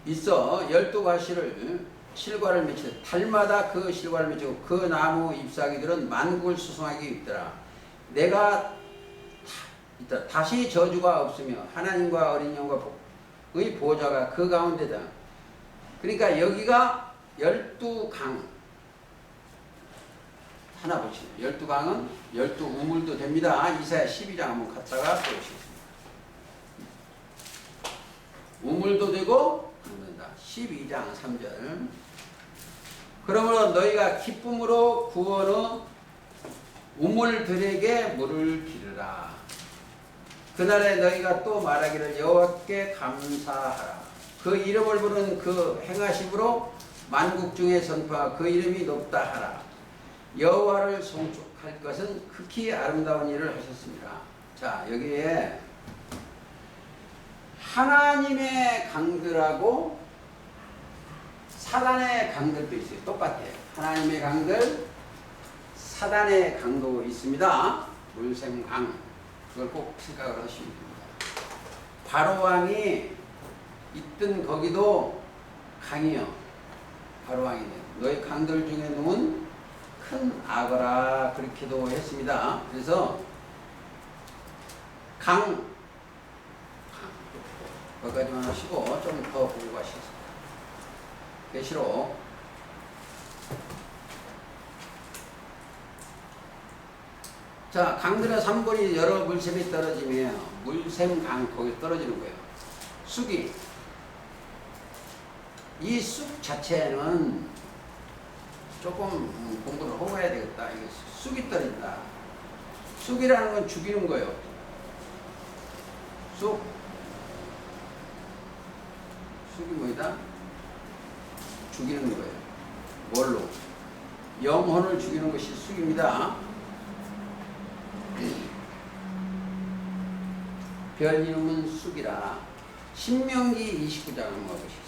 있어 12가시를 실과를 맺히고 달마다 그 실과를 맺히고 그 나무 잎사귀들은 만국을 수송하기 있더라. 내가 있다. 다시 저주가 없으며 하나님과 어린 양의 보좌가 그 가운데다. 그러니까 여기가 12강 하나 보시죠. 12강은 12우물도 됩니다. 이사야 12장 한번 갔다가 보시겠습니다. 우물도 되고 강된다. 12장 3절. 그러므로 너희가 기쁨으로 구원의 우물들에게 물을 기르라. 그날에 너희가 또 말하기를 여호와께 감사하라. 그 이름을 부르는 그 행하심으로 만국 중에 선포하 그 이름이 높다 하라. 여호와를 송축할 것은 극히 아름다운 일을 하셨습니다. 자, 여기에 하나님의 강들하고 사단의 강들도 있어요. 똑같아요. 하나님의 강들, 사단의 강도 있습니다. 물샘강. 그걸 꼭 생각을 하시면 됩니다. 바로왕이 있던 거기도 강이요. 바로왕이네. 너희 강들 중에 놓은 큰 악어라 그렇게도 했습니다. 그래서 거기까지만 하시고 좀 더 보고 가시겠습니다. 계시록 자, 강들의 3분이 여러 물샘이 떨어지며 물샘강 거기 떨어지는 거예요. 쑥이 이 쑥 자체는 조금 공부를 하고 해야 되겠다. 이게 쑥이 떨어진다. 쑥이라는 건 죽이는 거예요. 쑥이 뭐이다? 죽이는 거예요. 뭘로? 영혼을 죽이는 것이 쑥입니다. 별 이름은 쑥이라. 신명기 29장 한번 보시겠습니다.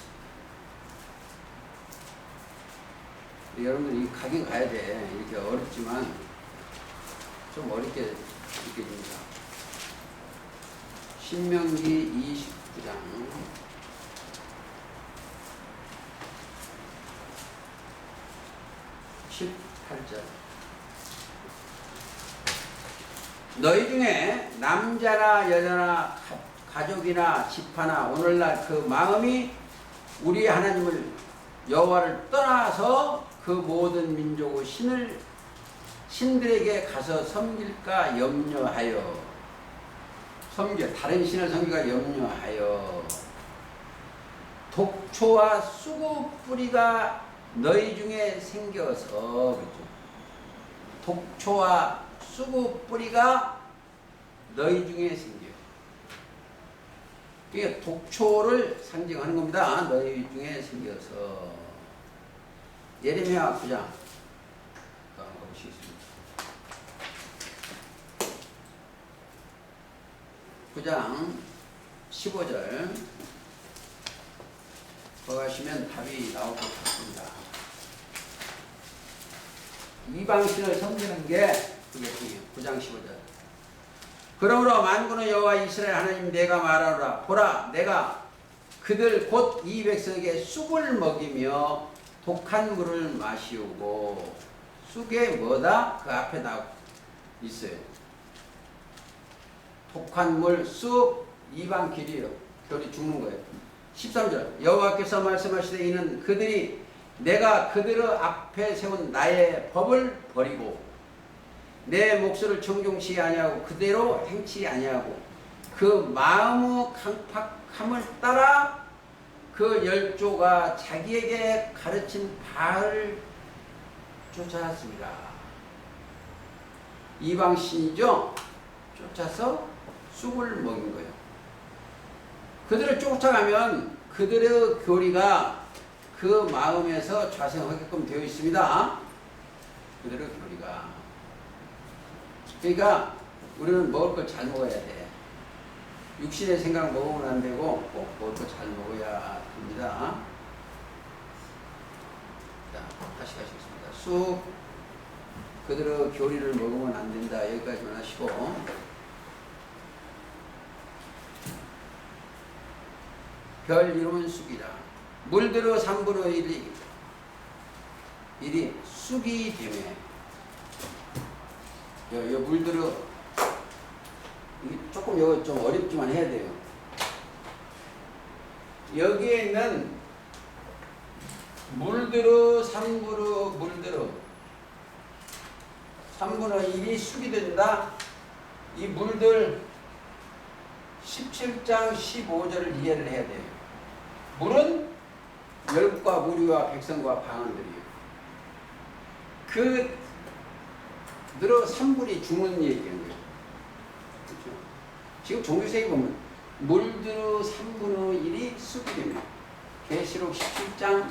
여러분들 이 가긴 가야 돼. 이렇게 어렵지만 좀 어렵게 느껴집니다. 신명기 29장 18절. 너희 중에 남자나 여자나 가족이나 집하나 오늘날 그 마음이 우리 하나님을 여호와를 떠나서 그 모든 민족의 신들에게 가서 섬길까 염려하여 다른 신을 섬기가 염려하여 독초와 쑥의 뿌리가 너희 중에 생겨서 그렇죠. 독초와 쑥의 뿌리가 너희 중에 생겨. 그러니까 독초를 상징하는 겁니다. 너희 중에 생겨서. 예레미야 9장 보시겠습니다. 9장 15절 거가시면 답이 나올 것 같습니다. 이방신을 섬기는 게 그게 중요해요. 9장 15절. 그러므로 만군의 여호와 이스라엘 하나님 내가 말하노라. 보라, 내가 그들 곧 이 백성에게 쑥을 먹이며 독한 물을 마시우고. 쑥에 뭐다? 그 앞에 나 있어요. 독한 물, 쑥, 이방 길이요. 결이 죽는 거예요. 13절. 여호와께서 말씀하시되 이는 그들이 내가 그들의 앞에 세운 나의 법을 버리고 내 목소리를 정중치 아니하고 그대로 행치 아니하고 그 마음의 강팍함을 따라 그 열조가 자기에게 가르친 바알을 쫓아왔습니다. 이방신이죠. 쫓아서 쑥을 먹인 거예요. 그들을 쫓아가면 그들의 교리가 그 마음에서 좌생하게끔 되어 있습니다. 그들의 교리가. 그러니까 우리는 먹을 걸 잘 먹어야 돼. 육신의 생각 먹으면 안 되고 꼭 먹을 걸 잘 먹어야 됩니다. 자, 다시 가시겠습니다. 쑥 그들의 교리를 먹으면 안 된다. 여기까지만 하시고 별 이름은 쑥이라. 물들어 3분의 1이 쑥이 되매. 요 물들어 이게 조금 이거 좀 어렵지만 해야 돼요. 여기에 있는 물들어 3분의 1이 쑥이 된다. 이 물들 17장 15절을 이해를 해야 돼요. 물은 열국과 무리와 백성과 방언들이에요. 그 늘어 3분이 죽는 얘기인 거예요. 그렇죠? 지금 종교세계 보면 물들어 3분의 1이 쑥이 됩니다. 계시록 17장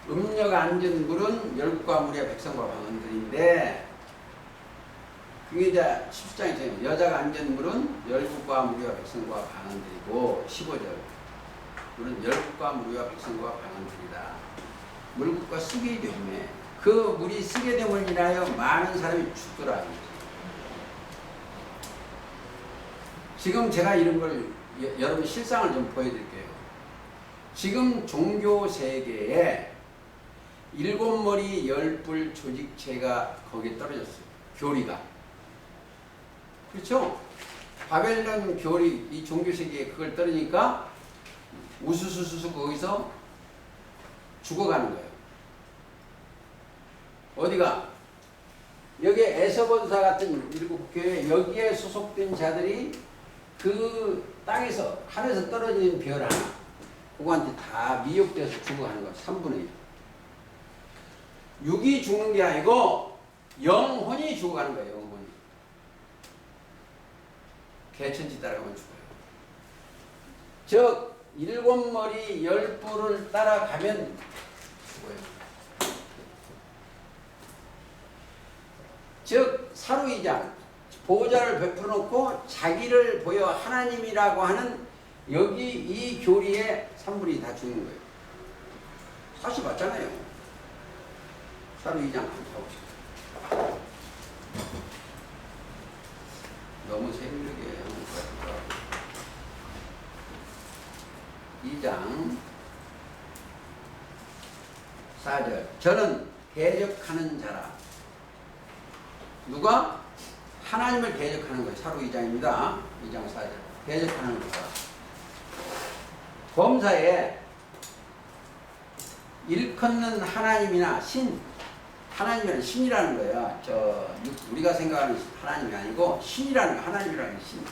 음녀가 앉은 물은 열국과 무리와 백성과 방언들인데, 그게 이제 17장이잖아요. 여자가 앉은 물은 열국과 무리와 백성과 방언들이고, 15절 물은 열국과 무리와 백성과 방언들이다. 물국과 쑥이 되매 그 물이 쓰게 됨을 인하여 많은 사람이 죽더라. 지금 제가 이런 걸 여러분 실상을 좀 보여드릴게요. 지금 종교 세계에 7머리 10뿔 조직체가 거기에 떨어졌어요. 교리가. 그렇죠? 바벨론 교리, 이 종교 세계에 그걸 떨어지니까 우수수수수 거기서 죽어가는 거예요. 어디가? 여기 에서본사 같은 7교회 여기에 소속된 자들이 그 땅에서 하늘에서 떨어지는 별 하나 그거한테 다 미혹돼서 죽어가는 거예요. 3분의 1. 육이 죽는 게 아니고 영혼이 죽어가는 거예요. 영혼이. 개천지 따라가면 죽어요. 즉 7머리 10뿔을 따라가면 죽어요. 즉 사루이장 보호자를 베풀어 놓고 자기를 보여 하나님이라고 하는 여기 이 교리에 3분이 다 죽는 거예요. 사실 맞잖아요. 사루이장 한번 가봅시다. 너무 세밀하게 2장 4절 저는 대적하는 자라. 누가? 하나님을 대적하는 거예요. 사루 2장입니다. 2장 4절. 대적하는 거다. 범사에 일컫는 하나님이나 신, 하나님이라는 신이라는 거예요. 우리가 생각하는 하나님이 아니고 신이라는 거, 하나님이라는 신.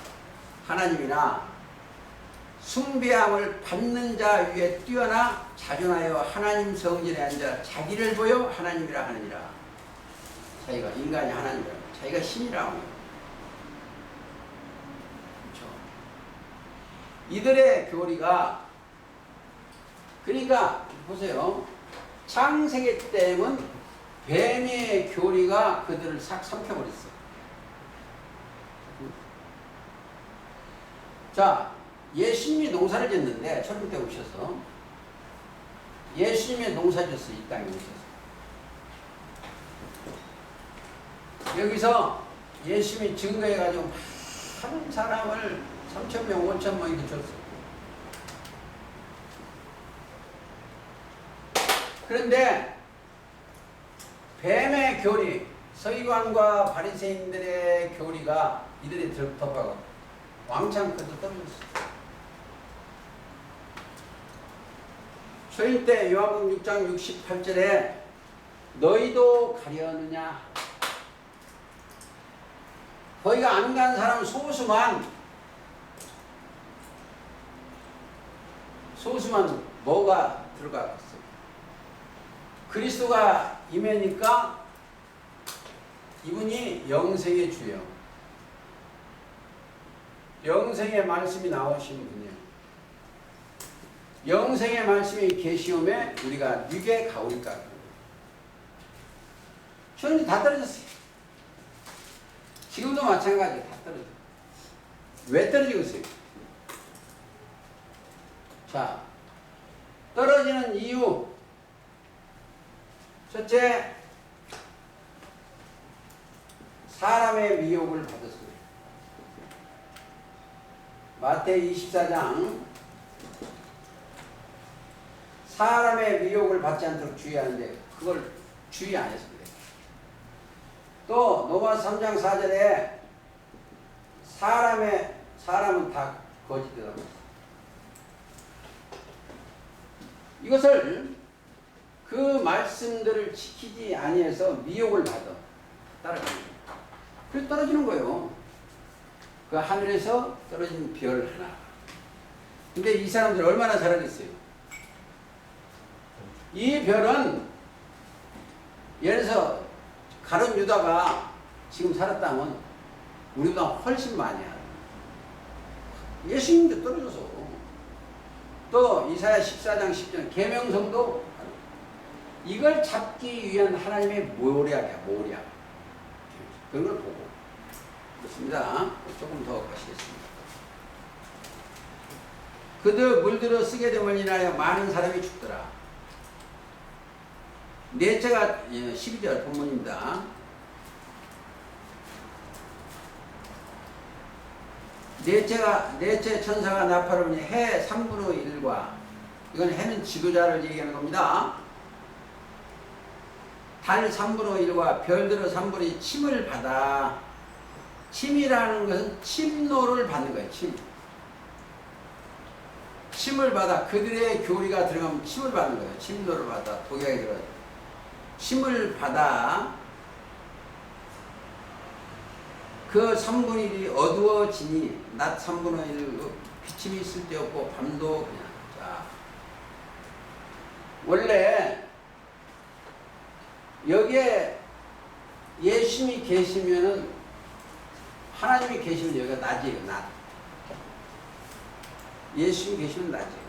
하나님이나 숭배함을 받는 자 위에 뛰어나 자존하여 하나님 성전에 앉아 자기를 보여 하나님이라 하느니라. 자기가 인간이 하나님이라, 자기가 신이라고 해요. 그렇죠? 이들의 교리가, 그러니까 보세요. 창세기 때는 뱀의 교리가 그들을 싹 삼켜버렸어요. 자, 예수님이 농사를 짓는데 철부 때 오셔서 예수님의 농사 짓어요. 이 땅에 오셔서. 여기서 예수님이 증거해가지고 많은 사람을 3,000명, 5,000명 이렇게 줬어요. 그런데 뱀의 교리, 서기관과 바리새인들의 교리가 이들이 덮어가고 왕창 그도 떨어졌어요. 초일 때 요한복음 6장 68절에 너희도 가려느냐? 거기가 안 간 사람은 소수만 뭐가 들어갔어요? 그리스도가 임하니까 이분이 영생의 주요. 영생의 말씀이 나오신 분이에요. 영생의 말씀이 계시오매 우리가 누게 가오리까. 저는 다 떨어졌어요. 지금도 마찬가지예요. 다 떨어져요. 왜 떨어지고 있어요? 자, 떨어지는 이유. 첫째, 사람의 미혹을 받았어요. 마태복음 24장 사람의 미혹을 받지 않도록 주의하는데 그걸 주의 안 해서 그래. 또 로마서 3장 4절에 사람은 다 거짓이라고. 이것을 그 말씀들을 지키지 아니해서 미혹을 받아 따라가는 거예요. 그래서 떨어지는 거예요. 그 하늘에서 떨어진 별 하나. 근데 이 사람들 얼마나 잘하겠어요? 이 별은 예를 들어서 가룟 유다가 지금 살았다면 우리보다 훨씬 많이 알아. 예수님도 떨어져서. 또 이사야 14장 10절 계명성도 이걸 잡기 위한 하나님의 모략이야. 모략. 그런 걸 보고 그렇습니다. 조금 더 가시겠습니다. 그들 물들어 쓰게 됨을 인하여 많은 사람이 죽더라. 넷째가 12절 본문입니다. 넷째 천사가 나팔을 부니 해 3분의 1과 이건 해는 지도자를 얘기하는 겁니다. 달 3분의 1과 별들의 3분의 2 침을 받아. 침이라는 것은 침노를 받는 거예요. 침을 받아. 그들의 교리가 들어가면 침을 받는 거예요. 침노를 받아. 독약이 들어가요. 침을 받아. 그 3분의 1이 어두워지니 낮 3분의 1 비침이 있을 데 없고 밤도 그냥. 자, 원래 여기에 예수님이 계시면은 하나님이 계시면 여기가 낮이에요. 낮. 예수님이 계시면 낮이에요.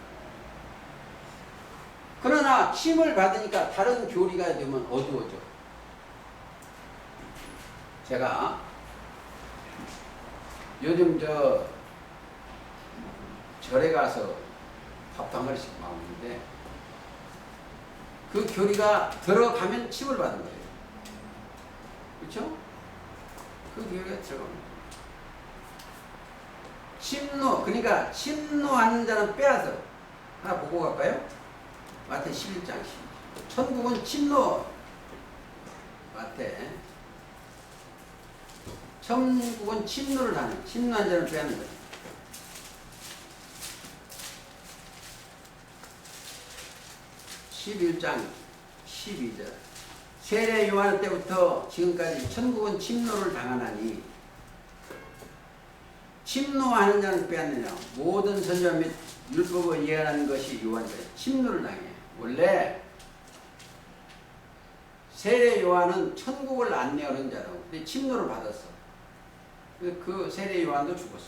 그러나 침을 받으니까 다른 교리가 되면 어두워져. 제가 요즘 절에 가서 밥 한 마리씩 먹는데 그 교리가 들어가면 침을 받는 거예요. 그렇죠? 그 교리가 들어갑니다. 침노, 그러니까 침노하는 자는 빼앗아. 하나 보고 갈까요? 마태 11장 12. 천국은 침노. 마태. 천국은 침노를 하는, 침노한 자를 빼앗는 거예요. 11장 12절. 세례 요한 때부터 지금까지 천국은 침노를 당하나니 침노하는 자는 빼앗느냐. 모든 선지자 및 율법을 예언하는 것이 요한이다. 침노를 당해. 원래 세례 요한은 천국을 안내하는 자라고. 근데 침노를 받았어. 그 세례 요한도 죽었어.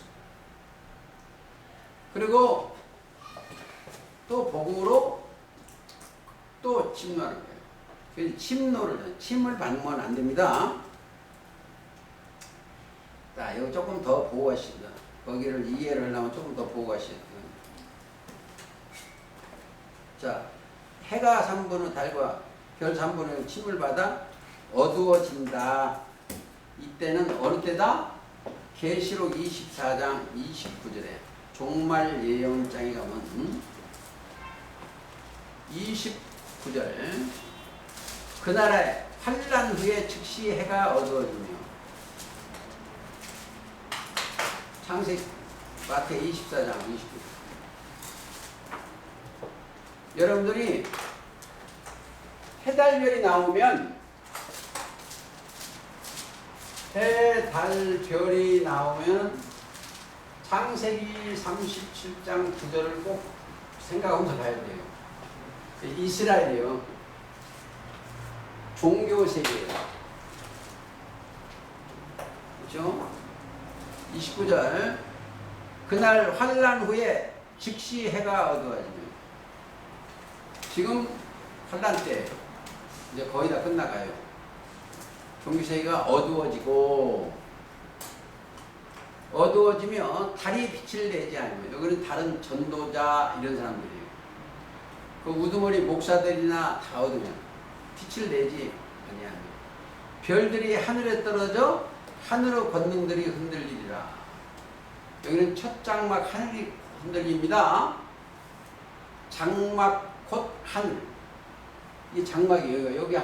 그리고 또 복음으로 또 침노하는 거예요. 그래서 침을 받으면 안 됩니다. 자, 이거 조금 더 보고 가시다. 거기를 이해를 하려면 조금 더 보고 가시다. 자, 해가 3분의 달과 별 3분의 침을 받아 어두워진다. 이때는 어느 때다? 계시록 24장 29절에 종말 예언장에 가면 29절 그 나라에 환난 후에 즉시 해가 어두워지며 창세기 마태 24장 29절 여러분들이 해달별이 나오면 해달별이 나오면 창세기 37장 9절을 꼭 생각하면서 봐야 돼요. 이스라엘이요. 종교 세계예요. 그렇죠? 29절 그날 환난 후에 즉시 해가 어두워지며 지금 환난 때 이제 거의 다 끝나가요. 종교 세계가 어두워지면 달이 빛을 내지 않으면 여기는 다른 전도자 이런 사람들이에요. 그 우두머리 목사들이나 다 얻으면 빛을 내지 아니하며 별들이 하늘에 떨어져 하늘의 권능들이 흔들리리라. 여기는 첫 장막 하늘이 흔들립니다. 장막 곧 하늘. 이 장막이 여기